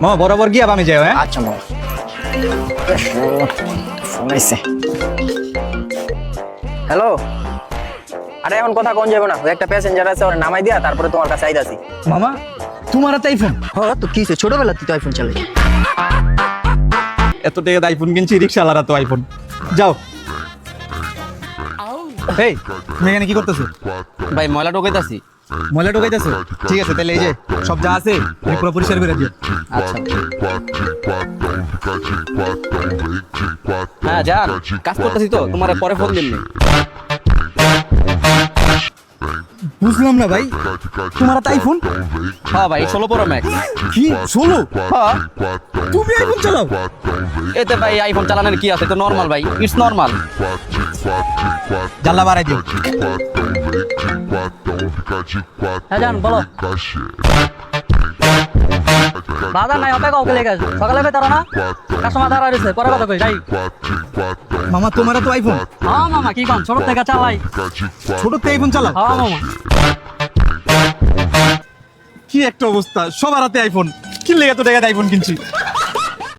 মামা বরাবর গিয়ে আমি যাই হ্যাঁ। আচ্ছা মামা। ফোন আইছে। হ্যালো, আরে এখন কথা কোন যাবে না, ওই একটা প্যাসেঞ্জার আছে, ওর নামাই দিয়া তারপরে তোমার কাছে আইতাছি। মামা তোমার হাতে আইফোন? হ্যাঁ তো কি হইছে, ছোটবেলা তুই তো আইফোন চালাই। এত টাকা আইফোন কিনছি, রিক্সাওয়ালারা তো আইফোন। যাও। এই তুমি এখানে কি করতেছো? ভাই ময়লা ঢোকাইতাছি। ময়লা ঢোকাইতেছো? ঠিক আছে, তাহলে এই যে সব যা আছে তুমি পুরো পরিষ্কার করে দিও। আচ্ছা হ্যাঁ যান, কাজ করতেছি তো, তোমার পরে ফোন দিননি। বুঝলাম না ভাই, তোমার হাতে আইফোন? হ্যাঁ ভাই 16 Pro Max। কি 16? হ্যাঁ তুমি আইফোন চালাও? এতে ভাই আইফোন চালানোর কি আছে, তো নরমাল ভাই, ইটস নরমাল। জানলা বাড়াই দিও। হ্যাঁ জান বলো। বাজার নাই, অপেক্ষা ওকে লেগে আছে, সকালে বেতারো না, কাস্টমার দাঁড়া রয়েছে, পরে কথা কই যাই। মামা তোমার তো আইফোন? হ্যাঁ মামা, কি কম, ছোট থেকে চালাই। ছোট তো আইফোন চালাও? হ্যাঁ মামা। কি একটা অবস্থা, সবার হাতে আইফোন, কি লেগে তো টাকা আইফোন কিনছি।